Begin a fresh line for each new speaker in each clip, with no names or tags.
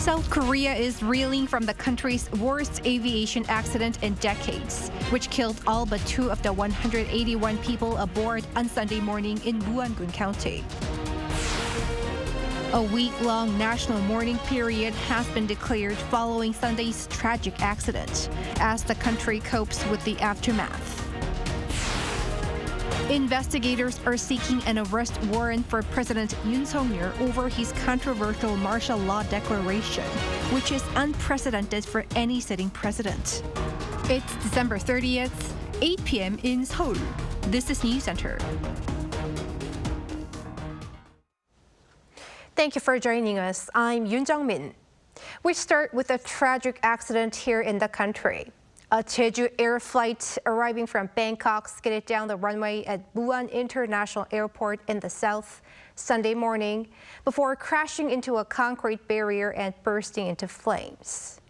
South Korea is reeling from the country's worst aviation accident in decades, which killed all but 2 of the 181 people aboard on Sunday morning in Muan County. A week-long national mourning period has been declared following Sunday's tragic accident, as the country copes with the aftermath. Investigators are seeking an arrest warrant for President Yoon over his controversial martial law declaration, which is unprecedented for any sitting president. It's December 30th, 8 p.m. in Seoul. This is Newscenter.
Thank you for joining us. I'm Yoon Jung-min. We start with a tragic accident here in the country. A Jeju Air flight arriving from Bangkok skidded down the runway at Muan International Airport in the south Sunday morning before crashing into a concrete barrier and bursting into flames.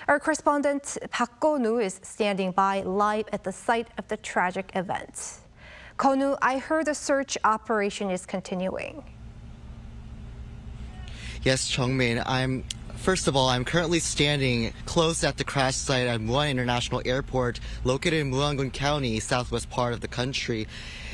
Our correspondent Park Ko-nu is standing by live at the site of the tragic event. Ko-nu, I heard the search operation is continuing.
Yes, Chung-min, First of all, I'm currently standing close at the crash site at Muan International Airport, located in Muan County, southwest part of the country.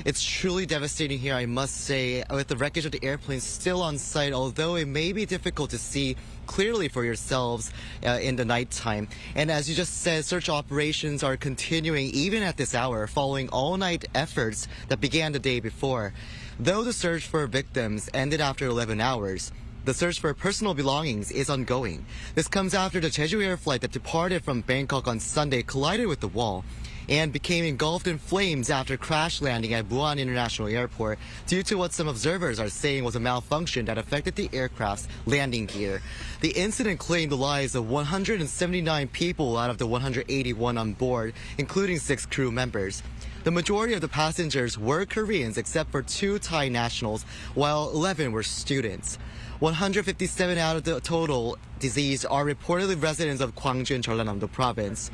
It's truly devastating here, I must say, with the wreckage of the airplane still on site, although it may be difficult to see clearly for yourselves in the nighttime. And as you just said, search operations are continuing even at this hour, following all-night efforts that began the day before. Though the search for victims ended after 11 hours, the search for personal belongings is ongoing. This comes after the Jeju Air flight that departed from Bangkok on Sunday collided with the wall and became engulfed in flames after crash landing at Muan International Airport due to what some observers are saying was a malfunction that affected the aircraft's landing gear. The incident claimed the lives of 179 people out of the 181 on board, including 6 crew members. The majority of the passengers were Koreans except for 2 Thai nationals, while 11 were students. 157 out of the total deceased are reportedly residents of Gwangju and Jeollanam-do province.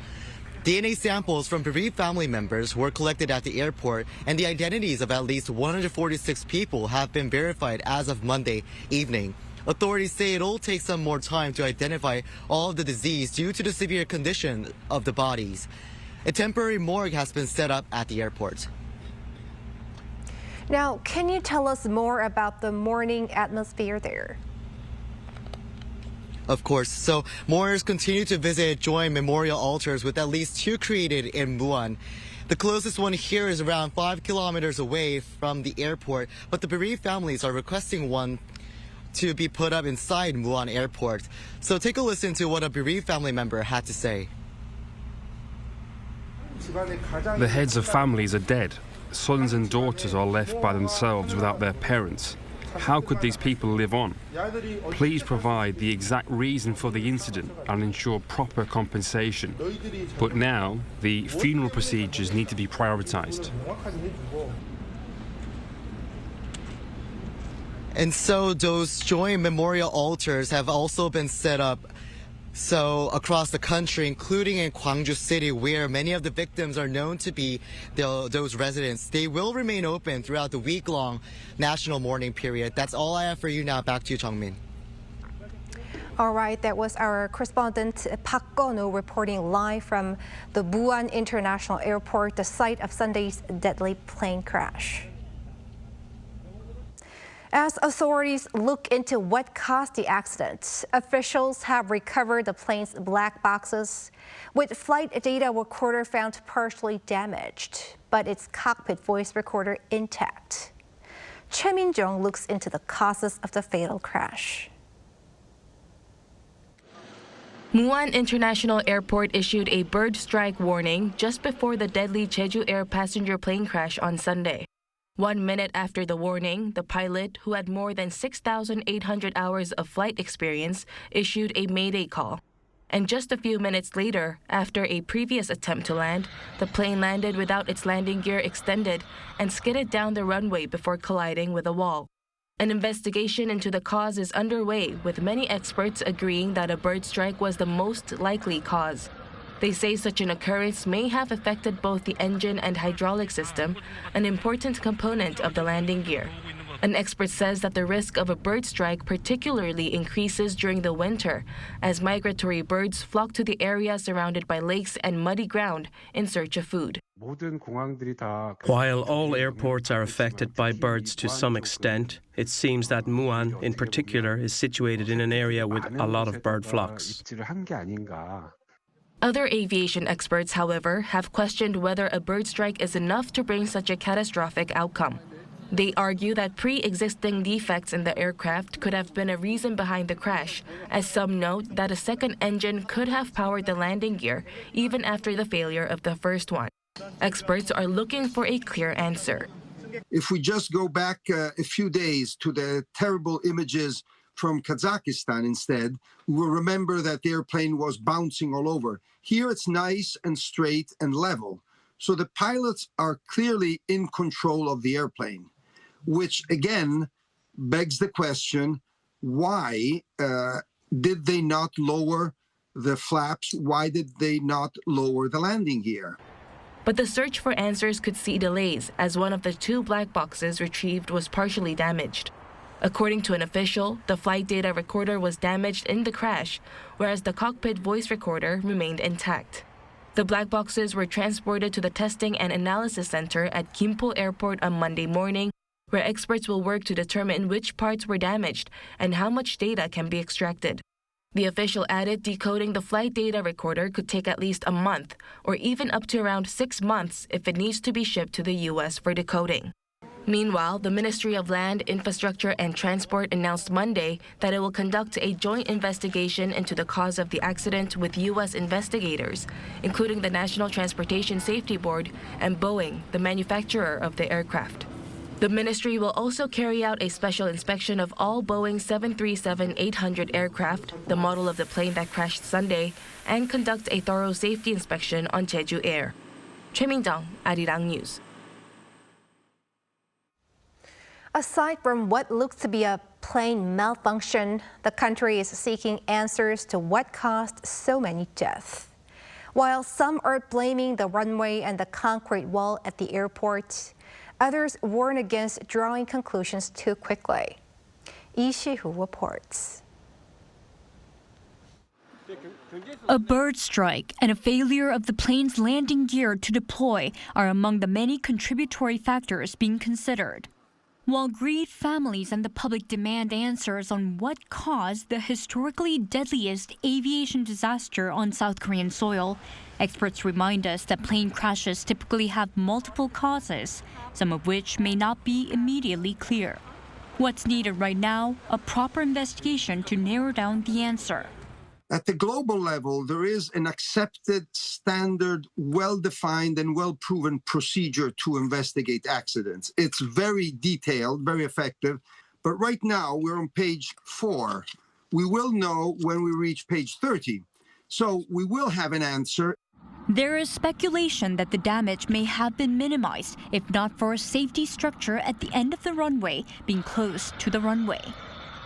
DNA samples from bereaved family members were collected at the airport, and the identities of at least 146 people have been verified as of Monday evening. Authorities say it'll take some more time to identify all of the deceased due to the severe condition of the bodies. A temporary morgue has been set up at the airport.
Now, can you tell us more about the mourning atmosphere there?
Of course. So mourners continue to visit joint memorial altars with at least 2 created in Muan. The closest one here is around 5 kilometers away from the airport, but the bereaved families are requesting one to be put up inside Muan Airport. So take a listen to what a bereaved family member had to say.
The heads of families are dead. Sons and daughters are left by themselves without their parents. How could these people live on? Please provide the exact reason for the incident and ensure proper compensation. But now, the funeral procedures need to be prioritized.
And so those joint memorial altars have also been set up across the country, including in Gwangju City, where many of the victims are known to be those residents. They will remain open throughout the week-long national mourning period. That's all I have for you now. Back to you, Chung-min.
All right, that was our correspondent Park Ko-nu reporting live from the Muan International Airport, the site of Sunday's deadly plane crash. As authorities look into what caused the accident, officials have recovered the plane's black boxes, with flight data recorder found partially damaged, but its cockpit voice recorder intact. Choi Min-jung looks into the causes of the fatal crash.
Muan International Airport issued a bird strike warning just before the deadly Jeju Air passenger plane crash on Sunday. 1 minute after the warning, the pilot, who had more than 6,800 hours of flight experience, issued a mayday call. And just a few minutes later, after a previous attempt to land, the plane landed without its landing gear extended and skidded down the runway before colliding with a wall. An investigation into the cause is underway, with many experts agreeing that a bird strike was the most likely cause. They say such an occurrence may have affected both the engine and hydraulic system, an important component of the landing gear. An expert says that the risk of a bird strike particularly increases during the winter as migratory birds flock to the area surrounded by lakes and muddy ground in search of food.
While all airports are affected by birds to some extent, it seems that Muan, in particular, is situated in an area with a lot of bird flocks.
Other aviation experts, however, have questioned whether a bird strike is enough to bring such a catastrophic outcome. They argue that pre-existing defects in the aircraft could have been a reason behind the crash, as some note that a second engine could have powered the landing gear even after the failure of the first one. Experts are looking for a clear answer.
If we just go back a few days to the terrible images from Kazakhstan instead, we will remember that the airplane was bouncing all over. Here it's nice and straight and level. So the pilots are clearly in control of the airplane, which again begs the question, why did they not lower the flaps? Why did they not lower the landing gear?
But the search for answers could see delays as one of the 2 black boxes retrieved was partially damaged. According to an official, the flight data recorder was damaged in the crash, whereas the cockpit voice recorder remained intact. The black boxes were transported to the Testing and Analysis Center at Gimpo Airport on Monday morning, where experts will work to determine which parts were damaged and how much data can be extracted. The official added decoding the flight data recorder could take at least a month, or even up to around 6 months if it needs to be shipped to the U.S. for decoding. Meanwhile, the Ministry of Land, Infrastructure and Transport announced Monday that it will conduct a joint investigation into the cause of the accident with U.S. investigators, including the National Transportation Safety Board and Boeing, the manufacturer of the aircraft. The ministry will also carry out a special inspection of all Boeing 737-800 aircraft, the model of the plane that crashed Sunday, and conduct a thorough safety inspection on Jeju Air. Choi Min-jung, Arirang News.
Aside from what looks to be a plane malfunction, the country is seeking answers to what caused so many deaths. While some are blaming the runway and the concrete wall at the airport, others warn against drawing conclusions too quickly. Lee Si-hoo reports.
A bird strike and a failure of the plane's landing gear to deploy are among the many contributory factors being considered. While grieved families and the public demand answers on what caused the historically deadliest aviation disaster on South Korean soil, experts remind us that plane crashes typically have multiple causes, some of which may not be immediately clear. What's needed right now? A proper investigation to narrow down the answer.
At the global level, there is an accepted, standard, well-defined and well-proven procedure to investigate accidents. It's very detailed, very effective. But right now, we're on page 4. We will know when we reach page 30. So we will have an answer.
There is speculation that the damage may have been minimized if not for a safety structure at the end of the runway being close to the runway.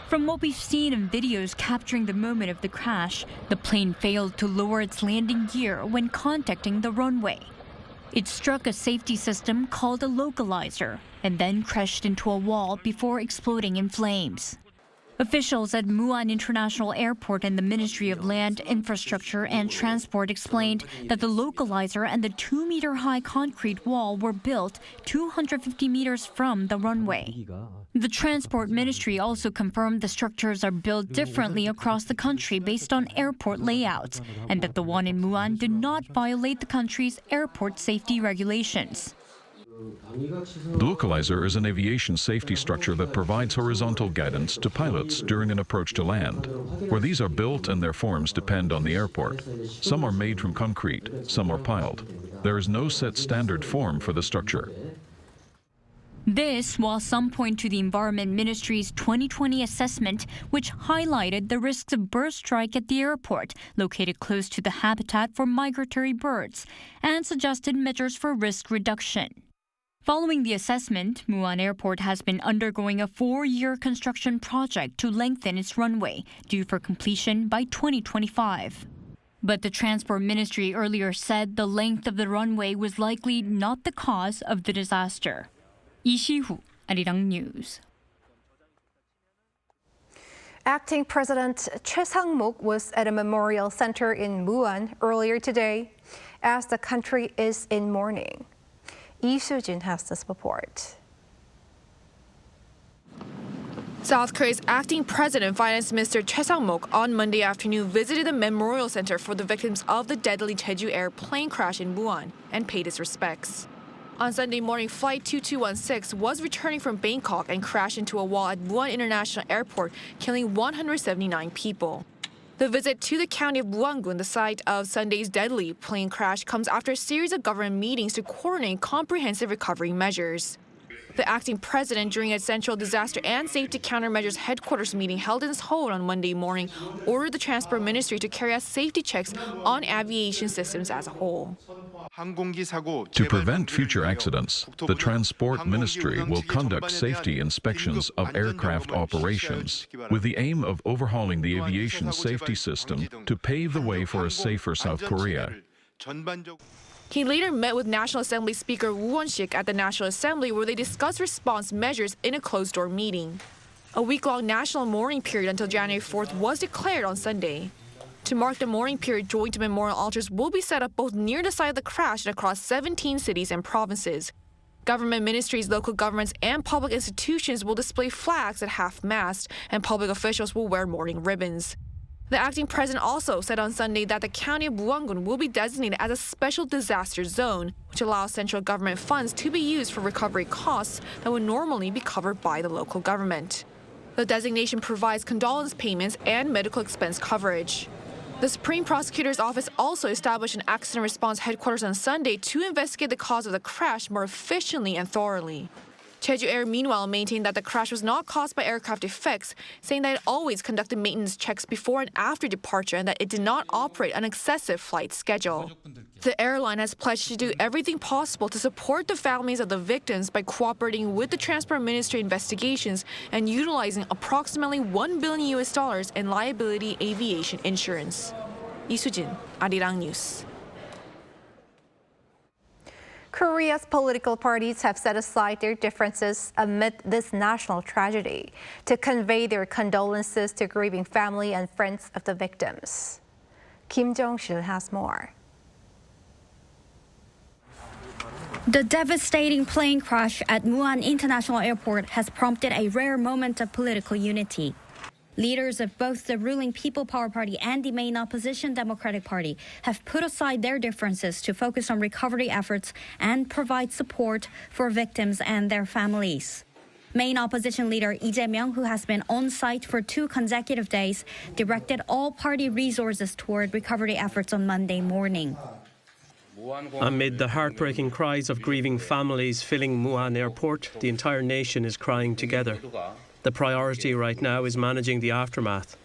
From what we've seen in videos capturing the moment of the crash, the plane failed to lower its landing gear when contacting the runway. It struck a safety system called a localizer and then crashed into a wall before exploding in flames. Officials at Muan International Airport and the Ministry of Land, Infrastructure and Transport explained that the localizer and the 2-meter-high concrete wall were built 250 meters from the runway. The Transport Ministry also confirmed the structures are built differently across the country based on airport layouts, and that the one in Muan did not violate the country's airport safety regulations.
The localizer is an aviation safety structure that provides horizontal guidance to pilots during an approach to land. Where these are built and their forms depend on the airport. Some are made from concrete, some are piled. There is no set standard form for the structure.
This, while some point to the Environment Ministry's 2020 assessment, which highlighted the risks of bird strike at the airport, located close to the habitat for migratory birds, and suggested measures for risk reduction. Following the assessment, Muan Airport has been undergoing a 4-year construction project to lengthen its runway, due for completion by 2025. But the Transport Ministry earlier said the length of the runway was likely not the cause of the disaster. Lee Si-hoo, Arirang News.
Acting President Choi Sang-mok was at a memorial center in Muan earlier today as the country is in mourning. Lee Soo-jin has this report.
South Korea's acting president, Finance Minister Choi Sang-mok, on Monday afternoon visited the memorial center for the victims of the deadly Jeju Air plane crash in Muan and paid his respects. On Sunday morning, Flight 2216 was returning from Bangkok and crashed into a wall at Muan International Airport, killing 179 people. The visit to the county of Muan-gun, the site of Sunday's deadly plane crash, comes after a series of government meetings to coordinate comprehensive recovery measures. The acting president, during a Central Disaster and Safety Countermeasures headquarters meeting held in Seoul on Monday morning, ordered the Transport Ministry to carry out safety checks on aviation systems as a whole.
To prevent future accidents, the Transport Ministry will conduct safety inspections of aircraft operations with the aim of overhauling the aviation safety system to pave the way for a safer South Korea.
He later met with National Assembly Speaker Woo Won-sik at the National Assembly, where they discussed response measures in a closed-door meeting. A week-long national mourning period until January 4th was declared on Sunday. To mark the mourning period, joint memorial altars will be set up both near the site of the crash and across 17 cities and provinces. Government ministries, local governments, and public institutions will display flags at half-mast, and public officials will wear mourning ribbons. The acting president also said on Sunday that the county of Muan-gun will be designated as a special disaster zone, which allows central government funds to be used for recovery costs that would normally be covered by the local government. The designation provides condolence payments and medical expense coverage. The Supreme Prosecutor's Office also established an accident response headquarters on Sunday to investigate the cause of the crash more efficiently and thoroughly. Jeju Air, meanwhile, maintained that the crash was not caused by aircraft defects, saying that it always conducted maintenance checks before and after departure and that it did not operate an excessive flight schedule. The airline has pledged to do everything possible to support the families of the victims by cooperating with the Transport Ministry investigations and utilizing approximately $1 billion in liability aviation insurance. Lee Soo-jin, Arirang News.
Korea's political parties have set aside their differences amid this national tragedy to convey their condolences to grieving family and friends of the victims. Kim Jong-sil has more.
The devastating plane crash at Muan International Airport has prompted a rare moment of political unity. Leaders of both the ruling People Power Party and the main opposition Democratic Party have put aside their differences to focus on recovery efforts and provide support for victims and their families. Main opposition leader Lee Jae-myung, who has been on site for 2 consecutive days, directed all party resources toward recovery efforts on Monday morning.
Amid the heartbreaking cries of grieving families filling Muan Airport, the entire nation is crying together. The priority right now is managing the aftermath.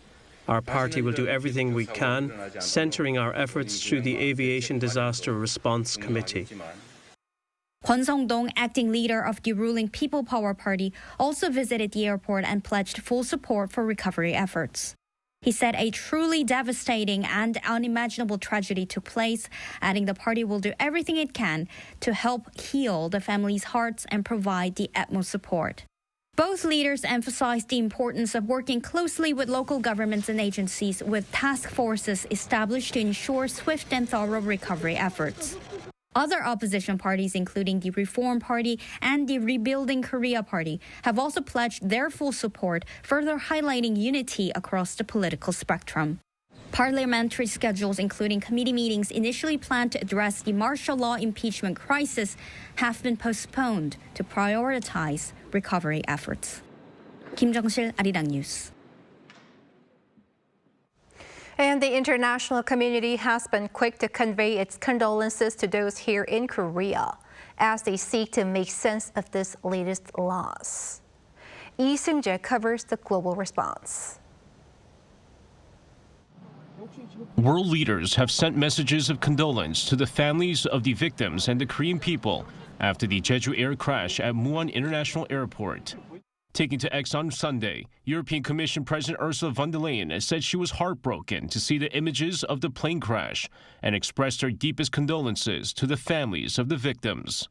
Our party will do everything we can, centering our efforts through the Aviation Disaster Response Committee.
Kwon Song-dong, acting leader of the ruling People Power Party, also visited the airport and pledged full support for recovery efforts. He said a truly devastating and unimaginable tragedy took place, adding the party will do everything it can to help heal the families' hearts and provide the utmost support. Both leaders emphasized the importance of working closely with local governments and agencies with task forces established to ensure swift and thorough recovery efforts. Other opposition parties, including the Reform Party and the Rebuilding Korea Party, have also pledged their full support, further highlighting unity across the political spectrum. Parliamentary schedules, including committee meetings initially planned to address the martial law impeachment crisis, have been postponed to prioritize recovery efforts. Kim Jong-sil, Arirang News.
And the international community has been quick to convey its condolences to those here in Korea as they seek to make sense of this latest loss. Lee Seung-jae covers the global response.
World leaders have sent messages of condolence to the families of the victims and the Korean people after the Jeju Air crash at Muan International Airport. Taking to X on Sunday, European Commission President Ursula von der Leyen said she was heartbroken to see the images of the plane crash and expressed her deepest condolences to the families of the victims.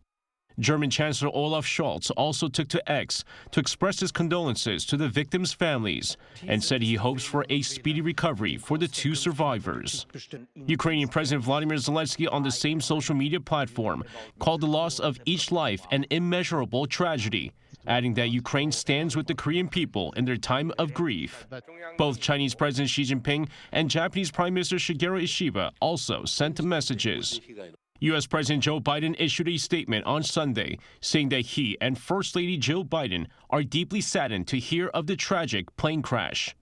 German Chancellor Olaf Scholz also took to X to express his condolences to the victims' families and said he hopes for a speedy recovery for the two survivors. Ukrainian President Vladimir Zelensky on the same social media platform called the loss of each life an immeasurable tragedy, adding that Ukraine stands with the Korean people in their time of grief. Both Chinese President Xi Jinping and Japanese Prime Minister Shigeru Ishiba also sent messages. U.S. President Joe Biden issued a statement on Sunday saying that he and First Lady Jill Biden are deeply saddened to hear of the tragic plane crash.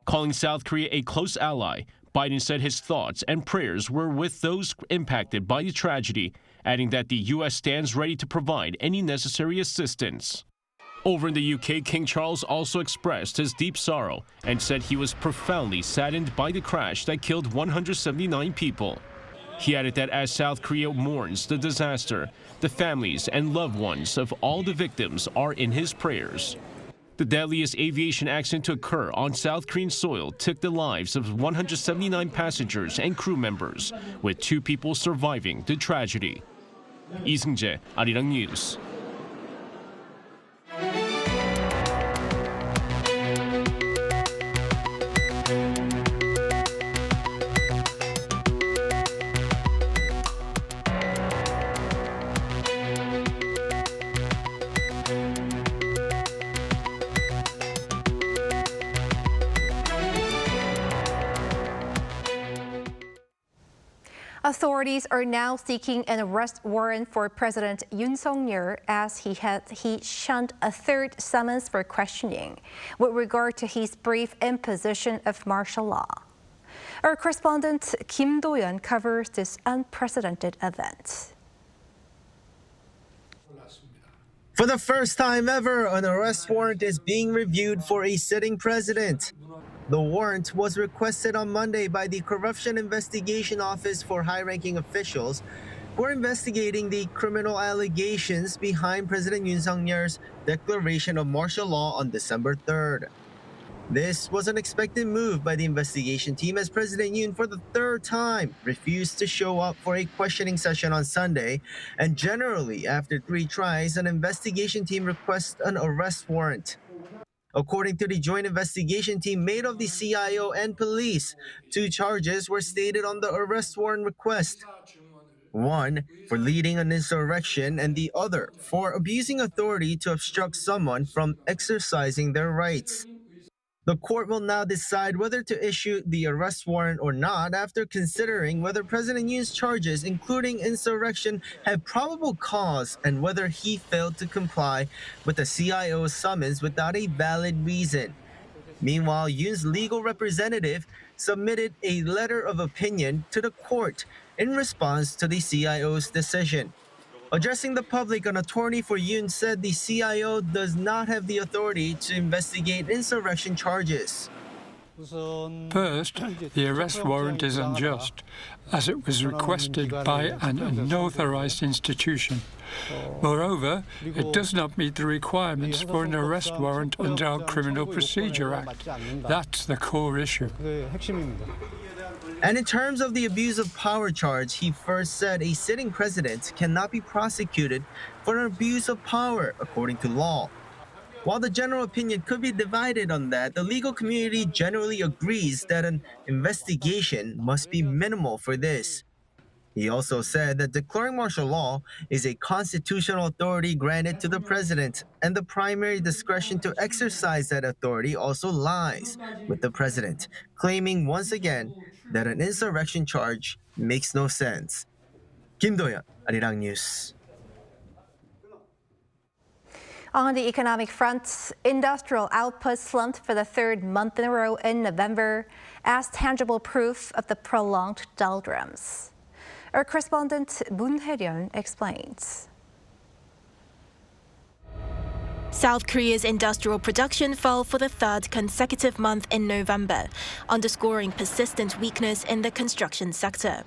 Calling South Korea a close ally, Biden said his thoughts and prayers were with those impacted by the tragedy, adding that the U.S. stands ready to provide any necessary assistance. Over in the UK, King Charles also expressed his deep sorrow and said he was profoundly saddened by the crash that killed 179 people. He added that as South Korea mourns the disaster, the families and loved ones of all the victims are in his prayers. The deadliest aviation accident to occur on South Korean soil took the lives of 179 passengers and crew members, with 2 people surviving the tragedy. Lee Seung-jae, Arirang News.
Authorities are now seeking an arrest warrant for President Yoon Song-yeol as he shunned a third summons for questioning with regard to his brief imposition of martial law. Our correspondent Kim Do-yeon covers this unprecedented event.
For the first time ever, an arrest warrant is being reviewed for a sitting president. The warrant was requested on Monday by the Corruption Investigation Office for high-ranking officials who are investigating the criminal allegations behind President Yoon Song-yeol's declaration of martial law on December 3rd. This was an expected move by the investigation team as President Yoon, for the third time, refused to show up for a questioning session on Sunday, and generally, after 3 tries, an investigation team requests an arrest warrant. According to the joint investigation team made of the CIO and police, 2 charges were stated on the arrest warrant request. One for leading an insurrection and the other for abusing authority to obstruct someone from exercising their rights. The court will now decide whether to issue the arrest warrant or not after considering whether President Yoon's charges, including insurrection, have probable cause and whether he failed to comply with the CIO's summons without a valid reason. Meanwhile, Yoon's legal representative submitted a letter of opinion to the court in response to the CIO's decision. Addressing the public, an attorney for Yoon said the CIO does not have the authority to investigate insurrection charges.
First, the arrest warrant is unjust, as it was requested by an unauthorized institution. Moreover, it does not meet the requirements for an arrest warrant under our Criminal Procedure Act. That's the core issue.
And in terms of the abuse of power charge, he first said a sitting president cannot be prosecuted for an abuse of power according to law. While the general opinion could be divided on that, the legal community generally agrees that an investigation must be minimal for this. He also said that declaring martial law is a constitutional authority granted to the president, and the primary discretion to exercise that authority also lies with the president, claiming once again that an insurrection charge makes no sense. Kim Do-yeon, Arirang News.
On the economic front, industrial output slumped for the 3rd month in a row in November as tangible proof of the prolonged doldrums. Our correspondent Moon explains.
South Korea's industrial production fell for the 3rd consecutive month in November, underscoring persistent weakness in the construction sector.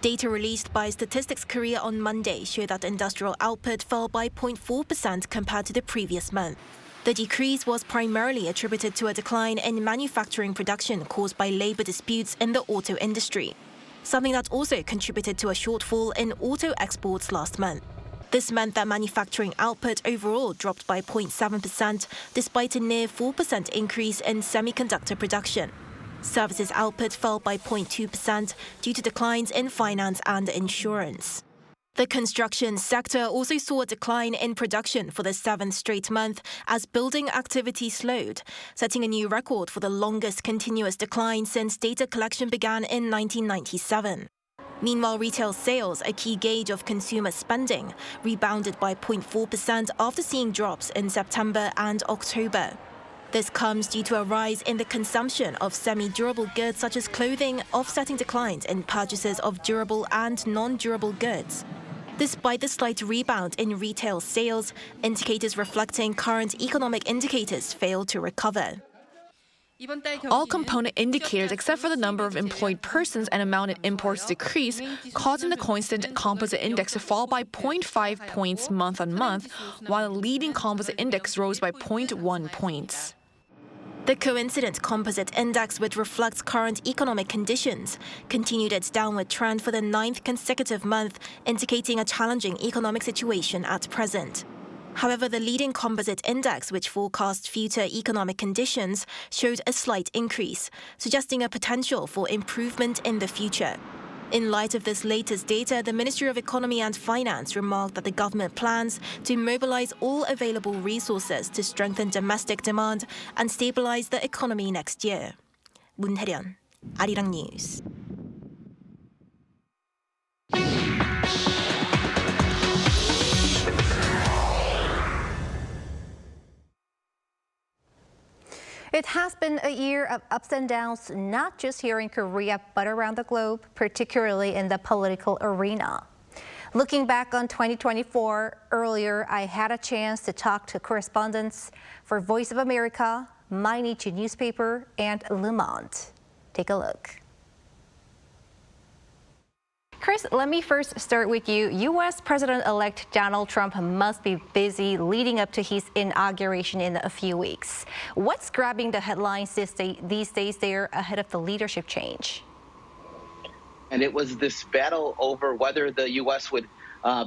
Data released by Statistics Korea on Monday showed that industrial output fell by 0.4% compared to the previous month. The decrease was primarily attributed to a decline in manufacturing production caused by labor disputes in the auto industry, something that also contributed to a shortfall in auto exports last month. This meant that manufacturing output overall dropped by 0.7%, despite a near 4% increase in semiconductor production. Services output fell by 0.2% due to declines in finance and insurance. The construction sector also saw a decline in production for the 7th straight month as building activity slowed, setting a new record for the longest continuous decline since data collection began in 1997. Meanwhile, retail sales, a key gauge of consumer spending, rebounded by 0.4% after seeing drops in September and October. This comes due to a rise in the consumption of semi-durable goods such as clothing, offsetting declines in purchases of durable and non-durable goods. Despite the slight rebound in retail sales, indicators reflecting current economic indicators failed to recover.
All component indicators except for the number of employed persons and amount in imports decreased, causing the constant composite index to fall by 0.5 points month on month, while the leading composite index rose by 0.1 points.
The coincident composite index, which reflects current economic conditions, continued its downward trend for the 9th consecutive month, indicating a challenging economic situation at present. However, the leading composite index, which forecasts future economic conditions, showed a slight increase, suggesting a potential for improvement in the future. In light of this latest data, the Ministry of Economy and Finance remarked that the government plans to mobilize all available resources to strengthen domestic demand and stabilize the economy next year. 문혜련, Arirang News.
It has been a year of ups and downs, not just here in Korea, but around the globe, particularly in the political arena. Looking back on 2024, earlier I had a chance to talk to correspondents for Voice of America, Mainichi newspaper, and Le Monde. Take a look. Chris, let me first start with you. U.S. President-elect Donald Trump must be busy leading up to his inauguration in a few weeks. What's grabbing the headlines these days there ahead of the leadership change?
And it was this battle over whether the U.S. would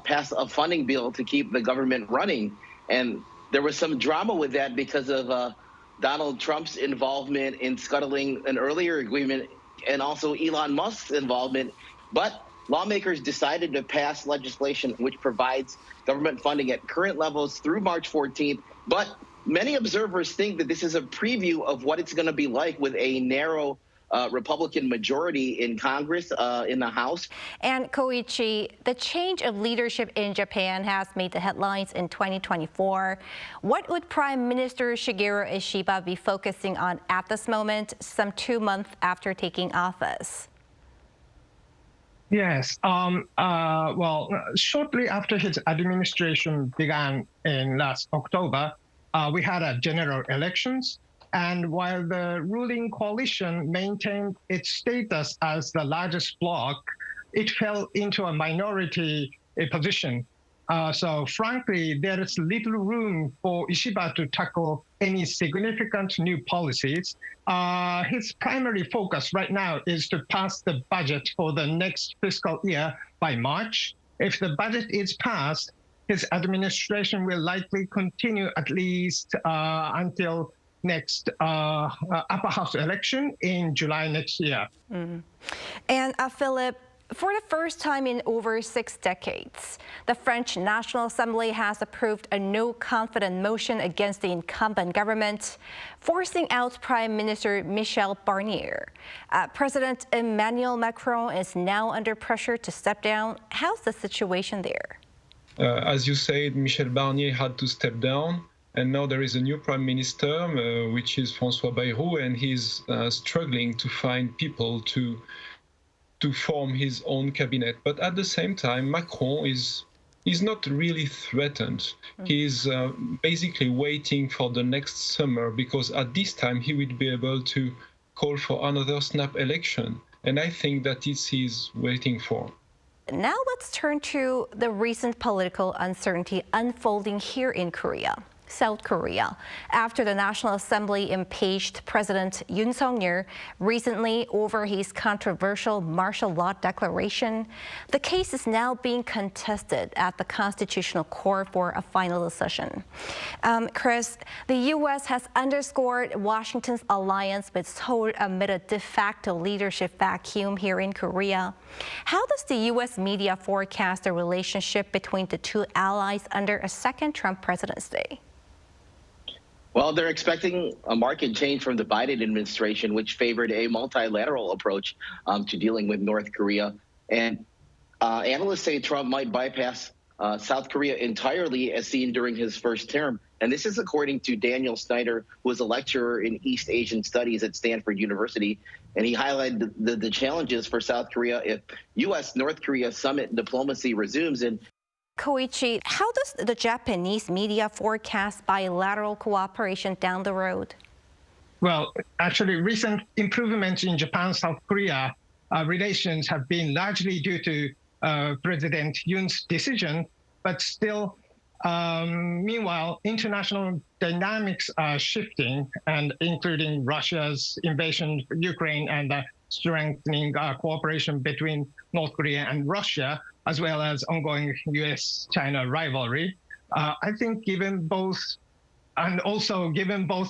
pass a funding bill to keep the government running. And there was some drama with that because of Donald Trump's involvement in scuttling an earlier agreement and also Elon Musk's involvement. But lawmakers decided to pass legislation which provides government funding at current levels through March 14th. But many observers think that this is a preview of what it's going to be like with a narrow Republican majority in Congress, in the House.
And Koichi, the change of leadership in Japan has made the headlines in 2024. What would Prime Minister Shigeru Ishiba be focusing on at this moment, some 2 months after taking office?
Yes. Well, shortly after his administration began in last October, we had a general elections. And while the ruling coalition maintained its status as the largest bloc, it fell into a minority position. So frankly, there is little room for Ishiba to tackle any significant new policies. His primary focus right now is to pass the budget for the next fiscal year by March. If the budget is passed, his administration will likely continue at least until next upper house election in July next year.
Mm. And Philip, for the first time in over 6 decades, the French National Assembly has approved a no-confidence motion against the incumbent government, forcing out Prime Minister Michel Barnier. President Emmanuel Macron is now under pressure to step down. How's the situation there?
As you said, Michel Barnier had to step down. And now there is a new prime minister, which is François Bayrou, and he's struggling to find people to form his own cabinet. But at the same time, Macron is not really threatened. He's basically waiting for the next summer, because at this time he would be able to call for another snap election. And I think that it's he's waiting for.
Now let's turn to the recent political uncertainty unfolding here in Korea. South Korea, after the National Assembly impeached President Yoon Song-yeol recently over his controversial martial law declaration. The case is now being contested at the Constitutional Court for a final decision. Chris, the U.S. has underscored Washington's alliance with Seoul amid a de facto leadership vacuum here in Korea. How does the U.S. media forecast the relationship between the two allies under a second Trump presidency?
Well, they're expecting a marked change from the Biden administration, which favored a multilateral approach to dealing with North Korea. And analysts say Trump might bypass South Korea entirely, as seen during his first term. And this is according to Daniel Snyder, who is a lecturer in East Asian Studies at Stanford University. And he highlighted the challenges for South Korea if U.S.-North Korea summit diplomacy resumes. And
Koichi, how does the Japanese media forecast bilateral cooperation down the road?
Well, actually, recent improvements in Japan-South Korea relations have been largely due to President Yoon's decision, but still, meanwhile, international dynamics are shifting, and including Russia's invasion of Ukraine and strengthening cooperation between North Korea and Russia, as well as ongoing U.S.-China rivalry. I think given both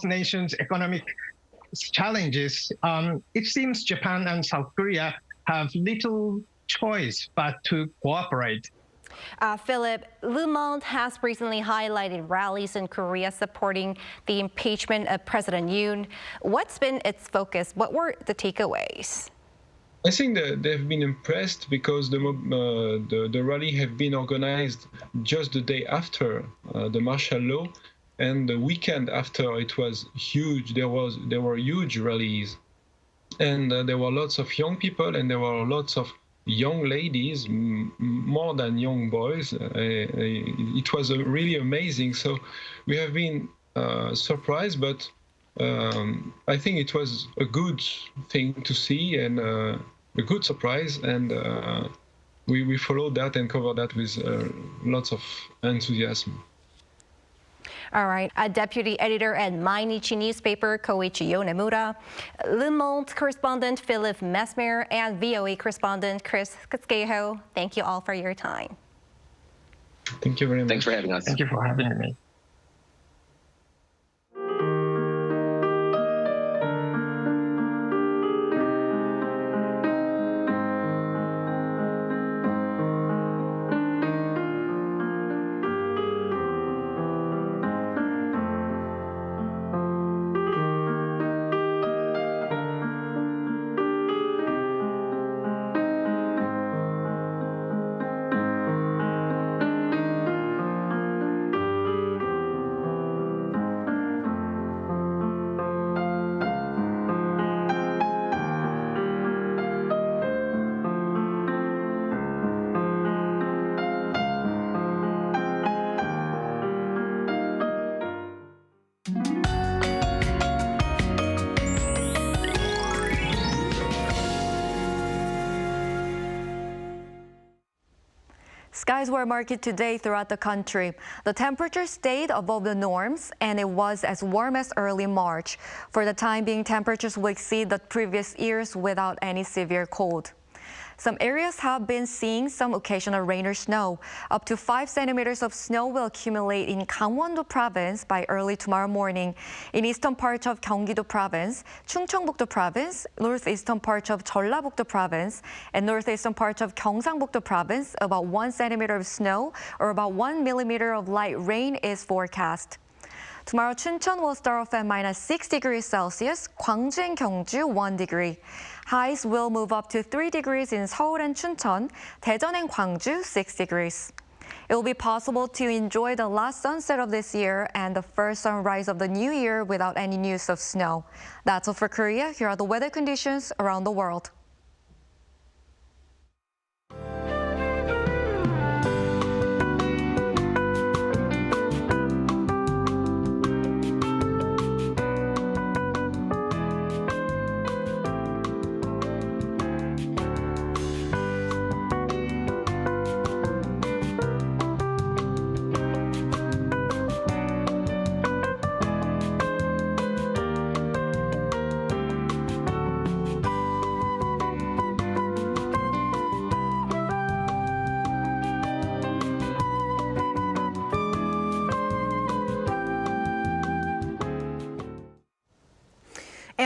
nations' economic challenges, it seems Japan and South Korea have little choice but to cooperate.
Philip, Le Monde has recently highlighted rallies in Korea supporting the impeachment of President Yoon. What's been its focus? What were the takeaways?
I think that they've been impressed because the rally have been organized just the day after the martial law, and the weekend after it was huge. There were huge rallies, and there were lots of young people, and there were lots of young ladies, more than young boys. It was really amazing. So we have been surprised, but I think it was a good thing to see and a good surprise, and we followed that and covered that with lots of enthusiasm.
All right, a deputy editor at Mainichi newspaper, Koichi Yonemura, Le Monde correspondent Philip Mesmer, and VOA correspondent Chris Katskeho. Thank you all for your time.
Thank you very much.
Thanks for having us.
Thank you for having me.
Skies were murky today throughout the country. The temperature stayed above the norms, and it was as warm as early March. For the time being, temperatures will exceed the previous years without any severe cold. Some areas have been seeing some occasional rain or snow. Up to 5 centimeters of snow will accumulate in Gangwon-do province by early tomorrow morning. In eastern parts of Gyeonggi-do province, Chungcheongbuk-do province, northeastern parts of Jeollabuk-do province, and northeastern parts of Gyeongsang-buk-do province, about 1 centimeter of snow or about 1 millimeter of light rain is forecast. Tomorrow, Chuncheon will start off at -6 degrees Celsius, Gwangju and Gyeongju 1 degree. Highs will move up to 3 degrees in Seoul and Chuncheon, Daejeon and Gwangju 6 degrees. It will be possible to enjoy the last sunset of this year and the first sunrise of the new year without any news of snow. That's all for Korea. Here are the weather conditions around the world.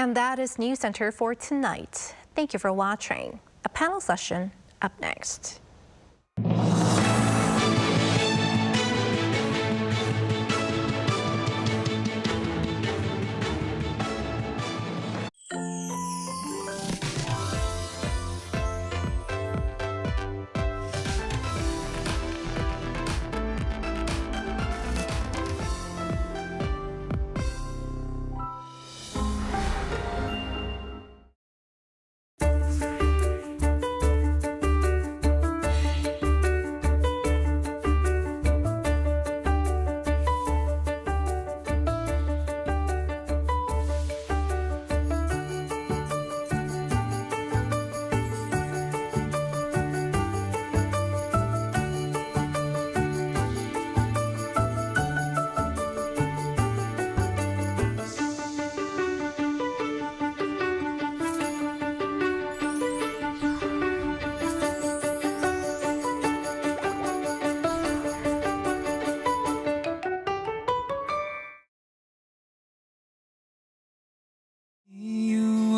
And that is Newscenter for tonight. Thank you for watching. A panel session up next.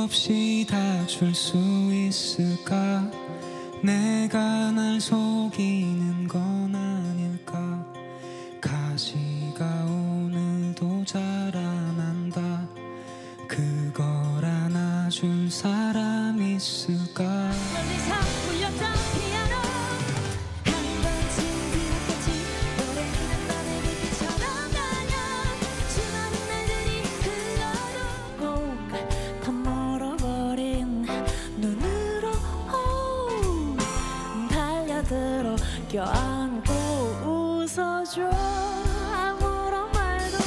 없이 다줄 수 있을까? 내가 날 속이는 건 아닐까? 가시가 오늘도 자라난다. 그걸 안아줄 사람 있을까?
껴안고 웃어줘 아무런 말도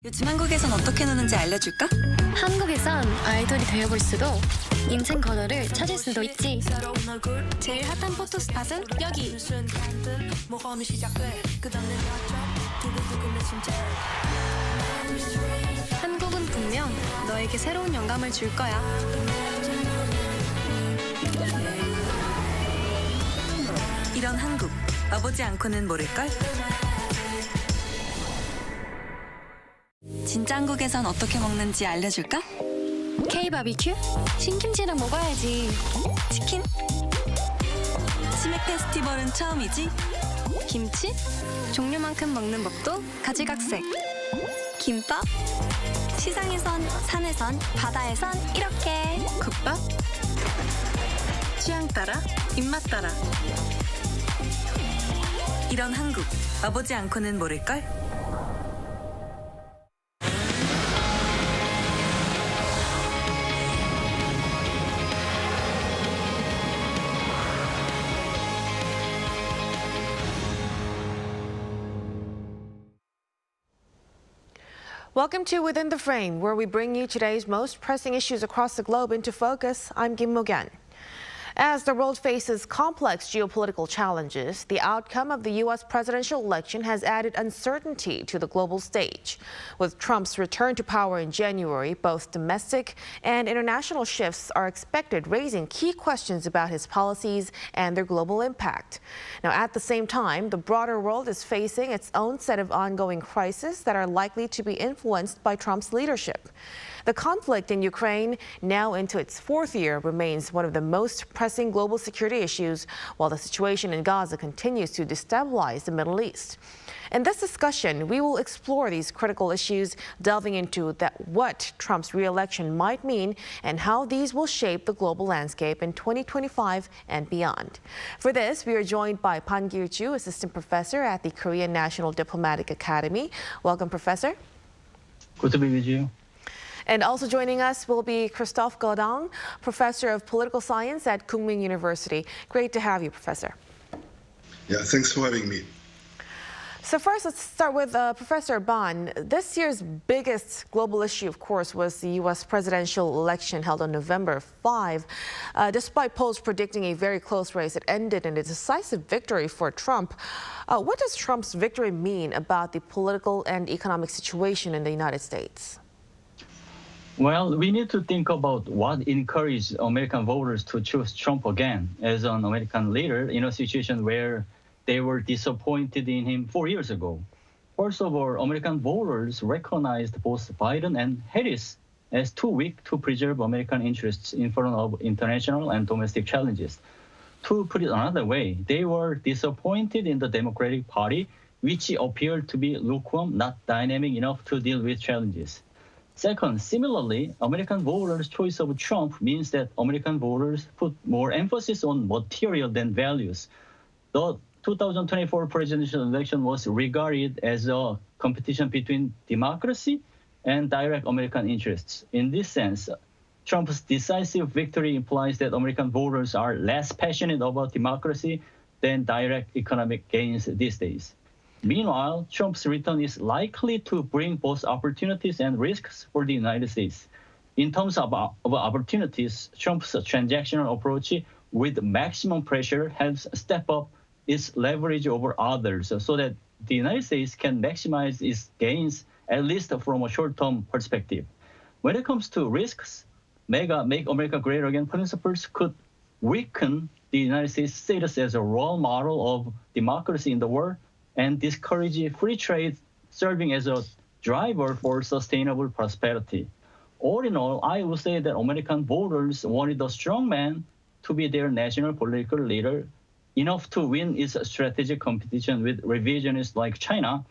요즘 한국에선 어떻게 노는지 알려줄까?
한국에선 아이돌이 되어볼 수도 인생 번호를 찾을 수도 있지. 제일 핫한 포토 스팟은 여기. 한국은 분명 너에게 새로운 영감을 줄 거야.
이런 한국 와보지 않고는 모를걸? 진짜 한국에선 어떻게 먹는지 알려줄까?
K-바비큐? 신김치랑 먹어야지.
치킨? 치맥 페스티벌은 처음이지?
김치? 종류만큼 먹는 법도 가지각색. 김밥? 시장에선, 산에선, 바다에선 이렇게.
국밥? 취향 따라, 입맛 따라. 이런 한국, 와보지 않고는 모를걸?
Welcome to Within the Frame, where we bring you today's most pressing issues across the globe into focus. I'm Kim Mo-gyan. As the world faces complex geopolitical challenges, the outcome of the U.S. presidential election has added uncertainty to the global stage. With Trump's return to power in January, both domestic and international shifts are expected, raising key questions about his policies and their global impact. Now, at the same time, the broader world is facing its own set of ongoing crises that are likely to be influenced by Trump's leadership. The conflict in Ukraine, now into its fourth year, remains one of the most pressing global security issues, while the situation in Gaza continues to destabilize the Middle East. In this discussion, we will explore these critical issues, delving into what Trump's re-election might mean and how these will shape the global landscape in 2025 and beyond. For this, we are joined by Pan Gil-ju, Assistant Professor at the Korean National Diplomatic Academy. Welcome, Professor.
Good to be with you.
And also joining us will be Christophe Godin, Professor of Political Science at Kookmin University. Great to have you, Professor.
Yeah, thanks for having me.
So first, let's start with Professor Ban. This year's biggest global issue, of course, was the U.S. presidential election held on November 5. Despite polls predicting a very close race, it ended in a decisive victory for Trump. What does Trump's victory mean about the political and economic situation in the United States?
Well, we need to think about what encouraged American voters to choose Trump again as an American leader in a situation where they were disappointed in him 4 years ago. First of all, American voters recognized both Biden and Harris as too weak to preserve American interests in front of international and domestic challenges. To put it another way, they were disappointed in the Democratic Party, which appeared to be lukewarm, not dynamic enough to deal with challenges. Second, similarly, American voters' choice of Trump means that American voters put more emphasis on material than values. The 2024 presidential election was regarded as a competition between democracy and direct American interests. In this sense, Trump's decisive victory implies that American voters are less passionate about democracy than direct economic gains these days. Meanwhile, Trump's return is likely to bring both opportunities and risks for the United States. In terms of opportunities, Trump's transactional approach with maximum pressure helps step up its leverage over others so that the United States can maximize its gains, at least from a short-term perspective. When it comes to risks, Make America Great Again principles could weaken the United States' status as a role model of democracy in the world and discourage free trade, serving as a driver for sustainable prosperity. All in all, I would say that American voters wanted a strong man to be their national political leader, enough to win its strategic competition with revisionists like China,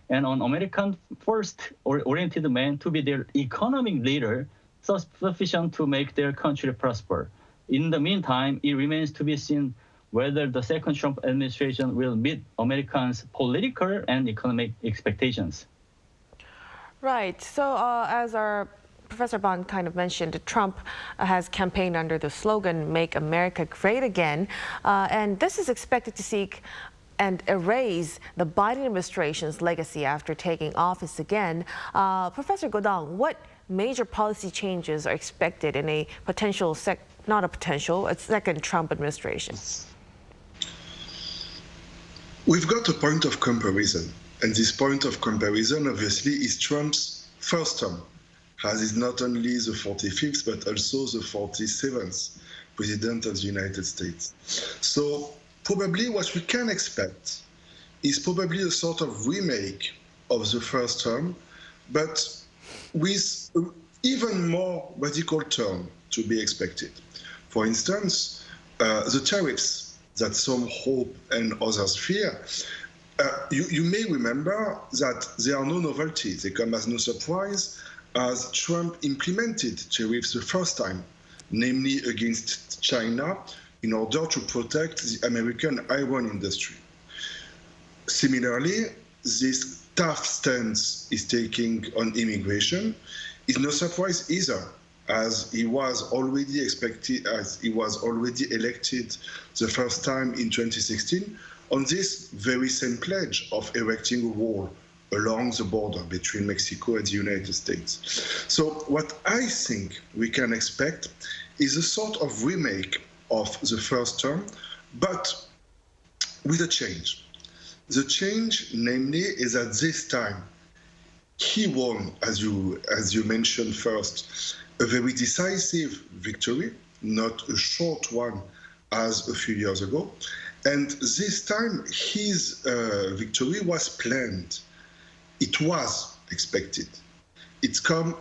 and an American first-oriented man to be their economic leader, sufficient to make their country prosper. In the meantime, it remains to be seen whether the second Trump administration will meet Americans' political and economic expectations.
Right. So as our Professor Bond kind of mentioned, Trump has campaigned under the slogan, Make America Great Again. And this is expected to seek and erase the Biden administration's legacy after taking office again. Professor Godin, what major policy changes are expected in a potential, a second Trump administration?
We've got a point of comparison, and this point of comparison obviously is Trump's first term, as is not only the 45th but also the 47th president of the United States. So probably what we can expect is probably a sort of remake of the first term, but with even more radical turn to be expected. For instance, the tariffs that some hope and others fear You may remember that there are no novelties. They come as no surprise, as Trump implemented tariffs the first time, namely against China, in order to protect the American iron industry. Similarly, this tough stance is taking on immigration is no surprise either, as he was already elected the first time in 2016 on this very same pledge of erecting a wall along the border between Mexico and the United States. So what I think we can expect is a sort of remake of the first term, but with a change. The change, namely, is that this time he won, as you mentioned first, a very decisive victory, not a short one as a few years ago. And this time his victory was planned. It was expected. It's come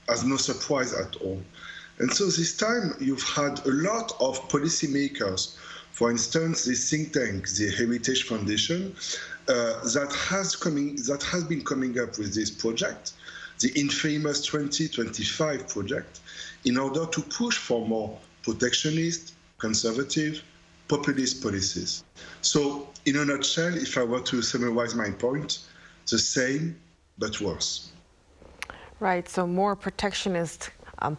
as no surprise at all. And so this time you've had a lot of policymakers, for instance, this think tank, the Heritage Foundation, that has been coming up with this project, the infamous 2025 project, in order to push for more protectionist, conservative, populist policies. So, in a nutshell, if I were to summarize my point, the same but worse.
Right, so more protectionist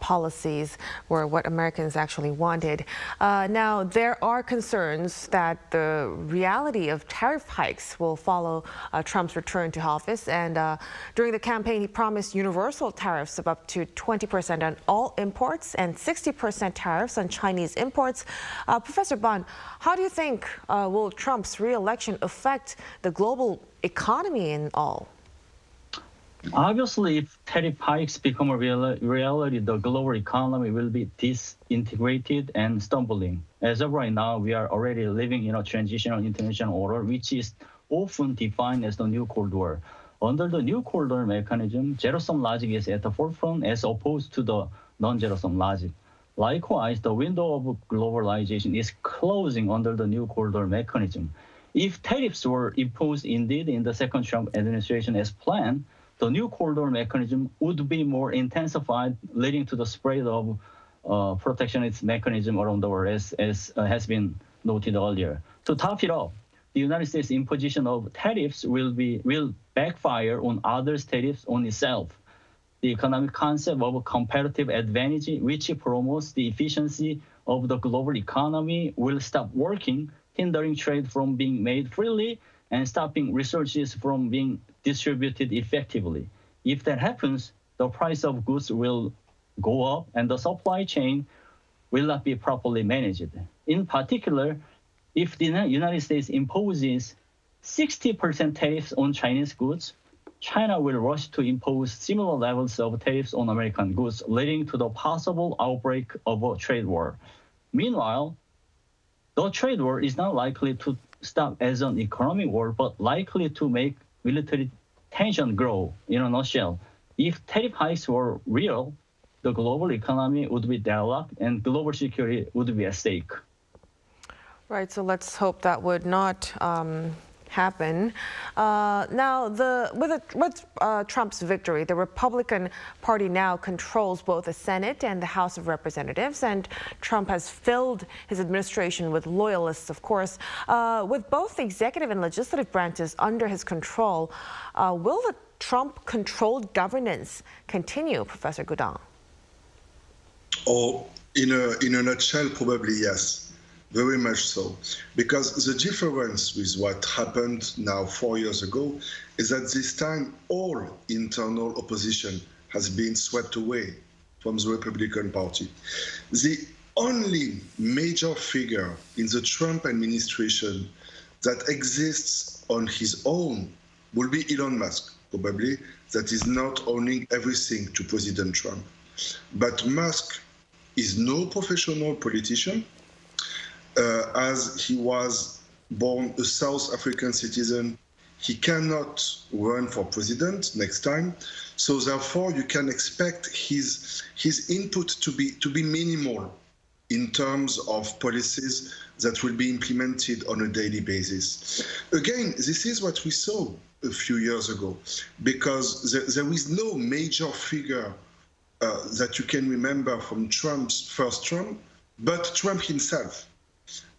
policies were what Americans actually wanted. Now, there are concerns that the reality of tariff hikes will follow Trump's return to office. And during the campaign, he promised universal tariffs of up to 20% on all imports and 60% tariffs on Chinese imports. Professor Ban, how do you think will Trump's re-election affect the global economy in all?
Obviously, if tariff hikes become a reality, the global economy will be disintegrated and stumbling. As of right now, we are already living in a transitional international order, which is often defined as the New Cold War. Under the New Cold War mechanism, zero-sum logic is at the forefront as opposed to the non-zero-sum logic. Likewise, the window of globalization is closing under the New Cold War mechanism. If tariffs were imposed indeed in the second Trump administration as planned, the New Cold War mechanism would be more intensified, leading to the spread of protectionist mechanism around the world, as has been noted earlier. To top it off, the United States imposition of tariffs will backfire on other tariffs on itself. The economic concept of comparative advantage, which promotes the efficiency of the global economy, will stop working, hindering trade from being made freely and stopping resources from being distributed effectively. If that happens, the price of goods will go up and the supply chain will not be properly managed. In particular, if the United States imposes 60% tariffs on Chinese goods, China will rush to impose similar levels of tariffs on American goods, leading to the possible outbreak of a trade war. Meanwhile, the trade war is not likely to stop as an economic war, but likely to make military tension grow. In a nutshell, if tariff hikes were real, the global economy would be deadlocked and global security would be at stake.
Right, so let's hope that would not happen. Now, with Trump's victory, the Republican Party now controls both the Senate and the House of Representatives, and Trump has filled his administration with loyalists, of course. With both the executive and legislative branches under his control, will the Trump-controlled governance continue, Professor Goudin?
Oh, in a nutshell, probably yes. Very much so, because the difference with what happened now 4 years ago is that this time all internal opposition has been swept away from the Republican Party. The only major figure in the Trump administration that exists on his own will be Elon Musk, probably, that is not owning everything to President Trump. But Musk is no professional politician. As he was born a South African citizen, he cannot run for president next time. So therefore, you can expect his input to be minimal in terms of policies that will be implemented on a daily basis. Again, this is what we saw a few years ago, because there is no major figure that you can remember from Trump's first term, but Trump himself.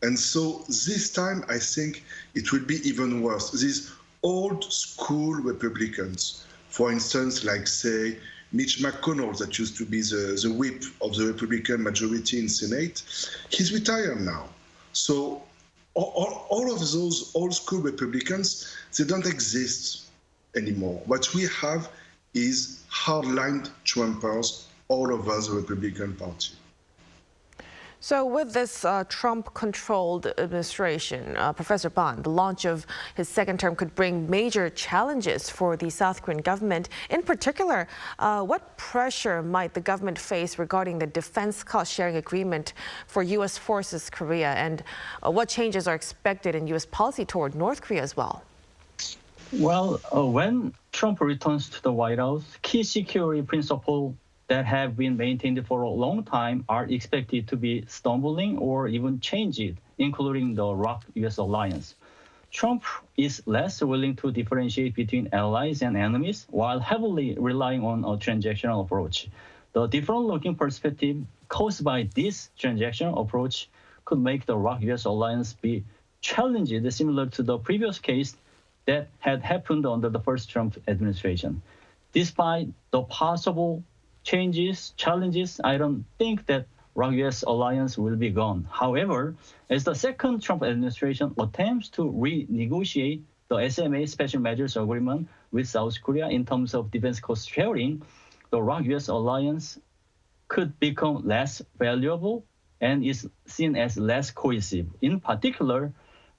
And so this time, I think it will be even worse. These old school Republicans, for instance, like, say, Mitch McConnell, that used to be the whip of the Republican majority in Senate, he's retired now. So all of those old school Republicans, they don't exist anymore. What we have is hardline Trumpers all over the Republican Party.
So with this Trump-controlled administration, Professor Ban, the launch of his second term could bring major challenges for the South Korean government. In particular, what pressure might the government face regarding the defense cost-sharing agreement for U.S. forces Korea, and what changes are expected in U.S. policy toward North Korea as well?
Well, when Trump returns to the White House, key security principles that have been maintained for a long time are expected to be stumbling or even changed, including the ROK-US alliance. Trump is less willing to differentiate between allies and enemies while heavily relying on a transactional approach. The different-looking perspective caused by this transactional approach could make the ROK-US alliance be challenged, similar to the previous case that had happened under the first Trump administration. Despite the possible challenges, I don't think that ROK-US alliance will be gone. However, as the second Trump administration attempts to renegotiate the SMA Special Measures Agreement with South Korea in terms of defense cost sharing, the ROK-US alliance could become less valuable and is seen as less cohesive. In particular,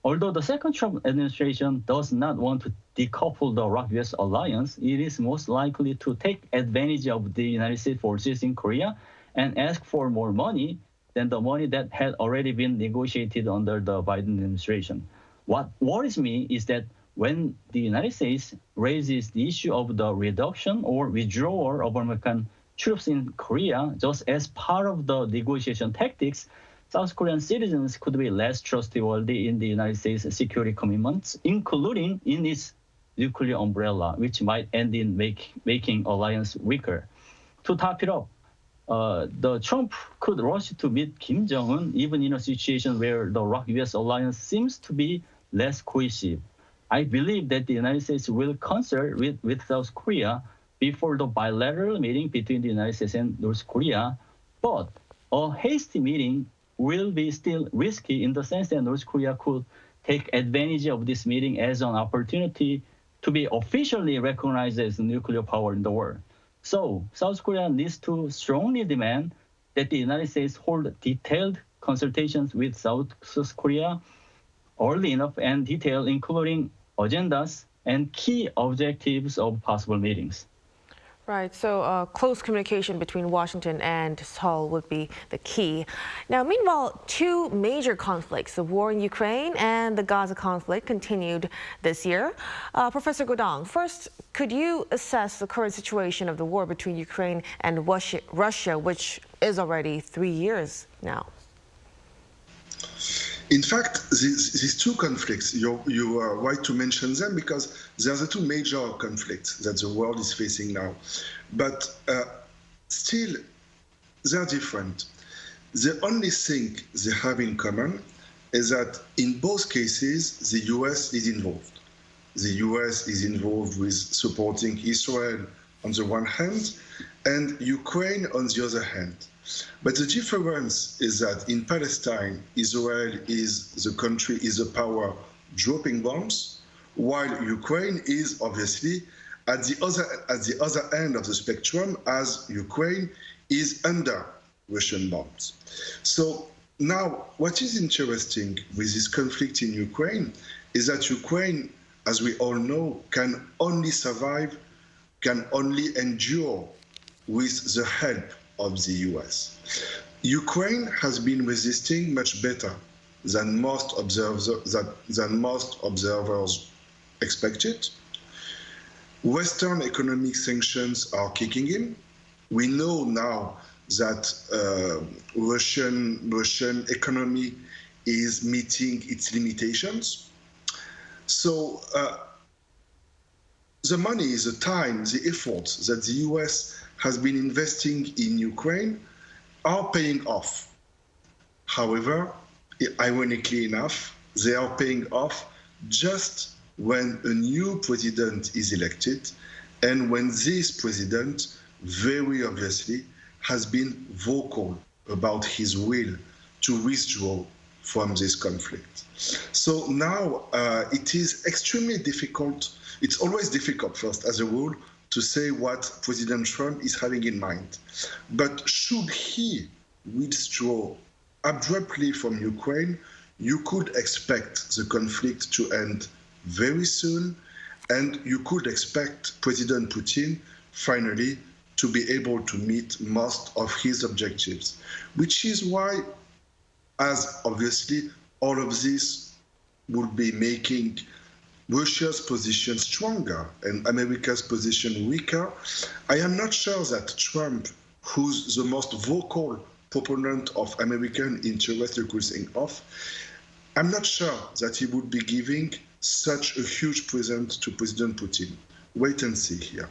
although the second Trump administration does not want to decouple the ROK-US alliance, it is most likely to take advantage of the United States forces in Korea and ask for more money than the money that had already been negotiated under the Biden administration. What worries me is that when the United States raises the issue of the reduction or withdrawal of American troops in Korea just as part of the negotiation tactics, South Korean citizens could be less trustworthy in the United States security commitments, including in its nuclear umbrella, which might end in making alliance weaker. To top it up, the Trump could rush to meet Kim Jong-un even in a situation where the ROK-US alliance seems to be less cohesive. I believe that the United States will consult with South Korea before the bilateral meeting between the United States and North Korea, but a hasty meeting will be still risky in the sense that North Korea could take advantage of this meeting as an opportunity to be officially recognized as a nuclear power in the world. So South Korea needs to strongly demand that the United States hold detailed consultations with South Korea early enough and detailed, including agendas and key objectives of possible meetings.
Right, so close communication between Washington and Seoul would be the key. Now, meanwhile, two major conflicts, the war in Ukraine and the Gaza conflict, continued this year. Professor Godong, first, could you assess the current situation of the war between Ukraine and Russia, which is already 3 years now?
In fact, these two conflicts, you are right to mention them because they are the two major conflicts that the world is facing now. But still, they're different. The only thing they have in common is that in both cases, the US is involved. The US is involved with supporting Israel on the one hand and Ukraine on the other hand. But the difference is that in Palestine, Israel is the power dropping bombs, while Ukraine is obviously at the other end of the spectrum, as Ukraine is under Russian bombs. So now, what is interesting with this conflict in Ukraine is that Ukraine, as we all know, can only survive, can only endure with the help of the US. Ukraine has been resisting much better than most observers expected. Western economic sanctions are kicking in. We know now that Russian economy is meeting its limitations. So the money, the time, the efforts that the US has been investing in Ukraine are paying off. However, ironically enough, they are paying off just when a new president is elected and when this president very obviously has been vocal about his will to withdraw from this conflict. So now it is extremely difficult. It's always difficult, first, as a rule, to say what President Trump is having in mind. But should he withdraw abruptly from Ukraine, you could expect the conflict to end very soon, and you could expect President Putin finally to be able to meet most of his objectives, which is why, as obviously all of this would be making Russia's position stronger and America's position weaker, I am not sure that Trump, who's the most vocal proponent of American interest recruiting off, I'm not sure that he would be giving such a huge present to President Putin. Wait and see here.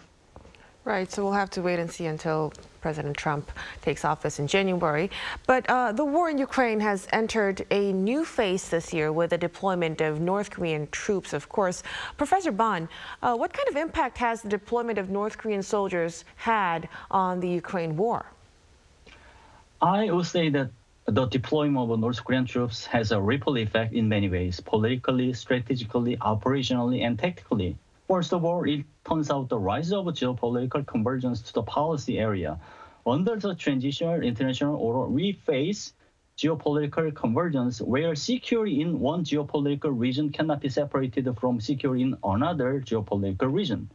Right, so we'll have to wait and see until President Trump takes office in January. But the war in Ukraine has entered a new phase this year with the deployment of North Korean troops, of course. Professor Ban, what kind of impact has the deployment of North Korean soldiers had on the Ukraine war?
I would say that the deployment of North Korean troops has a ripple effect in many ways, politically, strategically, operationally, and tactically. First of all, it turns out the rise of geopolitical convergence to the policy area. Under the transitional international order, we face geopolitical convergence where security in one geopolitical region cannot be separated from security in another geopolitical region.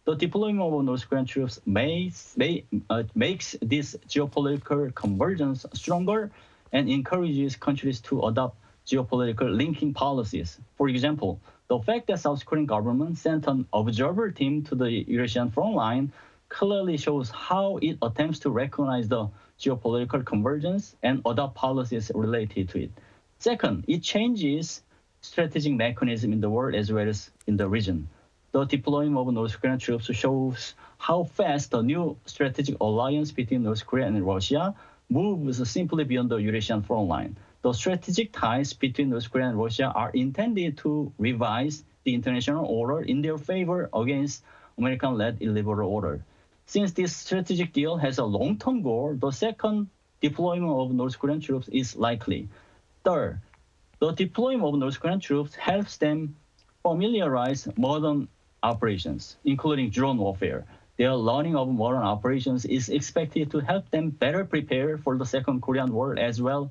The deployment of North Korean troops makes this geopolitical convergence stronger and encourages countries to adopt geopolitical linking policies. For example, the fact that South Korean government sent an observer team to the Eurasian front line clearly shows how it attempts to recognize the geopolitical convergence and adopt policies related to it. Second, it changes strategic mechanism in the world as well as in the region. The deployment of North Korean troops shows how fast the new strategic alliance between North Korea and Russia moves simply beyond the Eurasian front line. The strategic ties between North Korea and Russia are intended to revise the international order in their favor against American-led illiberal order. Since this strategic deal has a long-term goal, the second deployment of North Korean troops is likely. Third, the deployment of North Korean troops helps them familiarize modern operations, including drone warfare. Their learning of modern operations is expected to help them better prepare for the Second Korean War as well,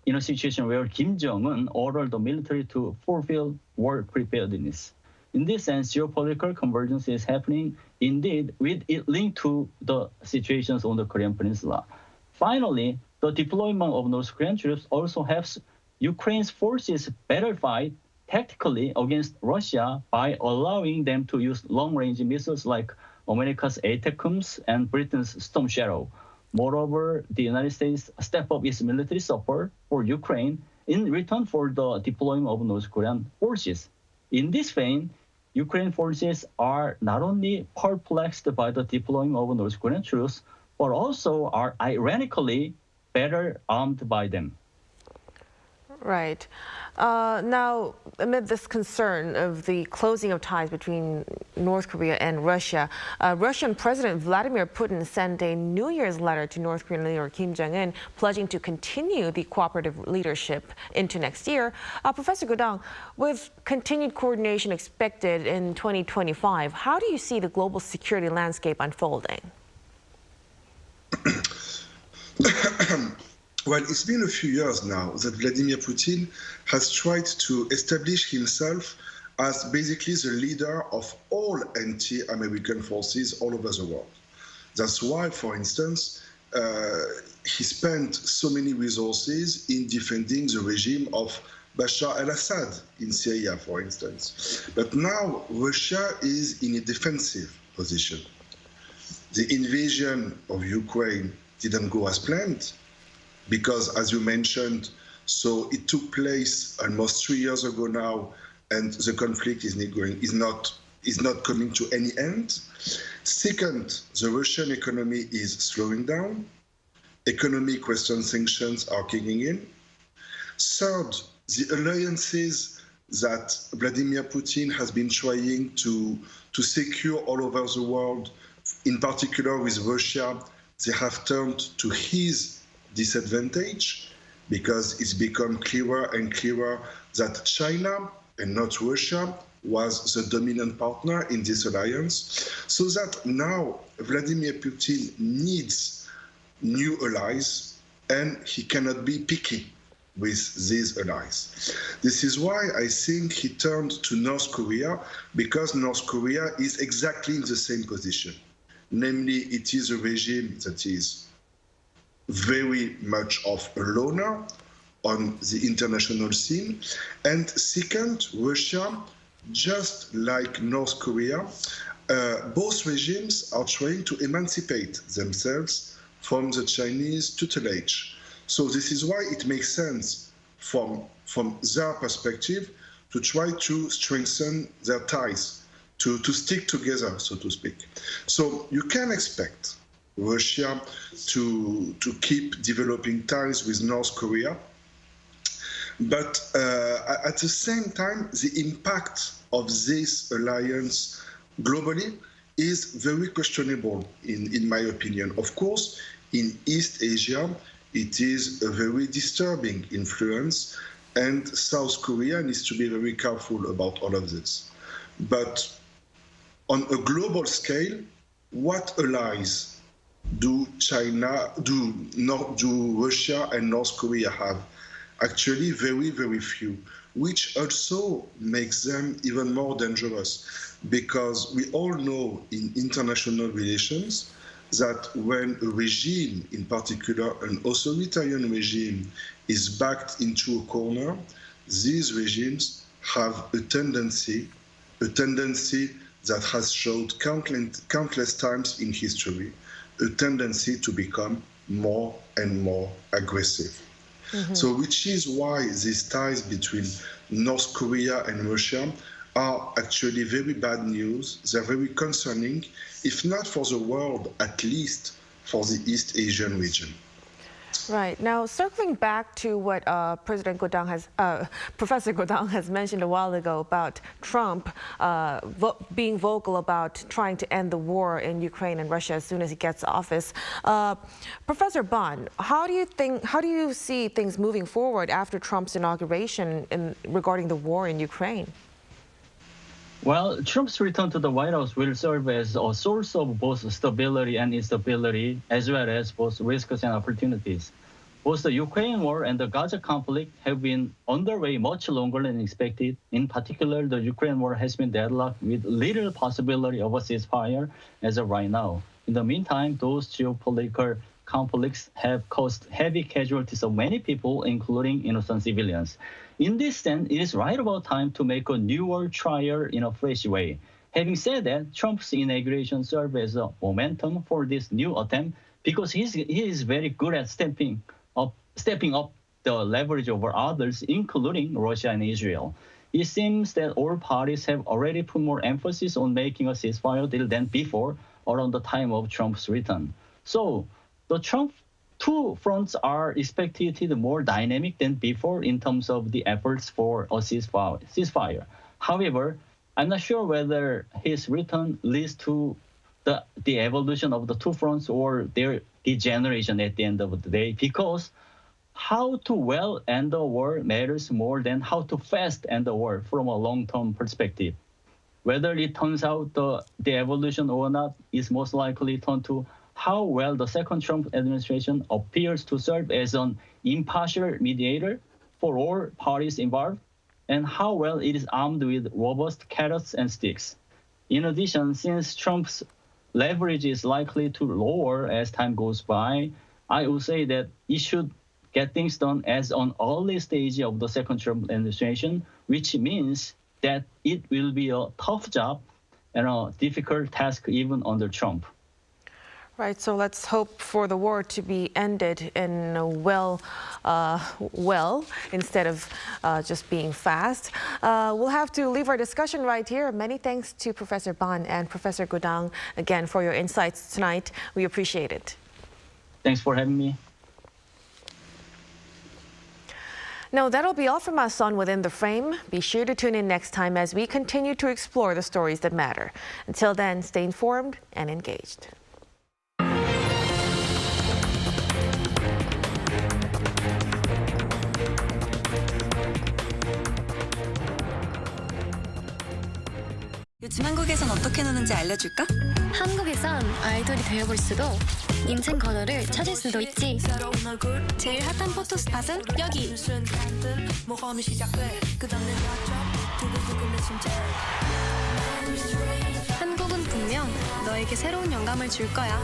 in a situation where Kim Jong-un ordered the military to fulfill war preparedness. In this sense, geopolitical convergence is happening indeed with it linked to the situations on the Korean Peninsula. Finally, the deployment of North Korean troops also helps Ukraine's forces better fight tactically against Russia by allowing them to use long-range missiles like America's ATACMS and Britain's Storm Shadow. Moreover, the United States stepped up its military support for Ukraine in return for the deployment of North Korean forces. In this vein, Ukrainian forces are not only perplexed by the deployment of North Korean troops, but also are ironically better armed by them.
Right. Now, amid this concern of the closing of ties between North Korea and Russia, Russian President Vladimir Putin sent a New Year's letter to North Korean leader Kim Jong-un, pledging to continue the cooperative leadership into next year. Professor Godang, with continued coordination expected in 2025, how do you see the global security landscape unfolding?
Well, it's been a few years now that Vladimir Putin has tried to establish himself as basically the leader of all anti-American forces all over the world. That's why, for instance, he spent so many resources in defending the regime of Bashar al-Assad in Syria, for instance. But now Russia is in a defensive position. The invasion of Ukraine didn't go as planned, because as you mentioned, so it took place almost 3 years ago now, and the conflict is not coming to any end. Second, the Russian economy is slowing down. Economic Western sanctions are kicking in. Third, the alliances that Vladimir Putin has been trying to secure all over the world, in particular with Russia, they have turned to his disadvantage, because it's become clearer and clearer that China and not Russia was the dominant partner in this alliance, so that now Vladimir Putin needs new allies, and he cannot be picky with these allies. This is why I think he turned to North Korea, because North Korea is exactly in the same position. Namely, it is a regime that is very much of a loner on the international scene. And second, Russia, just like North Korea, both regimes are trying to emancipate themselves from the Chinese tutelage. So this is why it makes sense from their perspective to try to strengthen their ties, to stick together, so to speak. So you can expect Russia to keep developing ties with North Korea, but at the same time, the impact of this alliance globally is very questionable, in my opinion. Of course, in East Asia, it is a very disturbing influence, and South Korea needs to be very careful about all of this. But on a global scale, what allies do Russia and North Korea have? Actually, very, very few, which also makes them even more dangerous, because we all know in international relations that when a regime, in particular an authoritarian regime, is backed into a corner, these regimes have a tendency that has showed countless times in history, a tendency to become more and more aggressive. Mm-hmm. So which is why these ties between North Korea and Russia are actually very bad news. They're very concerning, if not for the world, at least for the East Asian region.
Right. Now, circling back to what Professor Godang has mentioned a while ago about Trump being vocal about trying to end the war in Ukraine and Russia as soon as he gets office. Professor Ban, how do you see things moving forward after Trump's inauguration regarding the war in Ukraine?
Well, Trump's return to the White House will serve as a source of both stability and instability, as well as both risks and opportunities. Both the Ukraine war and the Gaza conflict have been underway much longer than expected. In particular, the Ukraine war has been deadlocked with little possibility of a ceasefire as of right now. In the meantime, those geopolitical conflicts have caused heavy casualties of many people, including innocent civilians. In this sense, it is right about time to make a new world trial in a fresh way. Having said that, Trump's inauguration served as a momentum for this new attempt, because he is very good at stepping up the leverage over others, including Russia and Israel. It seems that all parties have already put more emphasis on making a ceasefire deal than before, around the time of Trump's return. So the Trump two fronts are expected to be more dynamic than before in terms of the efforts for a ceasefire. However, I'm not sure whether his return leads to the evolution of the two fronts or their degeneration at the end of the day, because how to well end the war matters more than how to fast end the war from a long-term perspective. Whether it turns out the evolution or not is most likely turned to how well the second Trump administration appears to serve as an impartial mediator for all parties involved, and how well it is armed with robust carrots and sticks. In addition, since Trump's leverage is likely to lower as time goes by, I would say that it should get things done as an early stage of the second Trump administration, which means that it will be a tough job and a difficult task even under Trump.
Right, so let's hope for the war to be ended in a well instead of just being fast. We'll have to leave our discussion right here. Many thanks to Professor Ban and Professor Godang again for your insights tonight. We appreciate it.
Thanks for having me.
No, that'll be all from us on Within the Frame. Be sure to tune in next time as we continue to explore the stories that matter. Until then, stay informed and engaged.
요즘 한국에선 어떻게 노는지 알려줄까?
한국에선 아이돌이 되어볼 수도 인생 거절을 찾을 수도 있지. 제일 핫한 포토 스팟은 여기. 한국은 분명 너에게 새로운 영감을 줄 거야.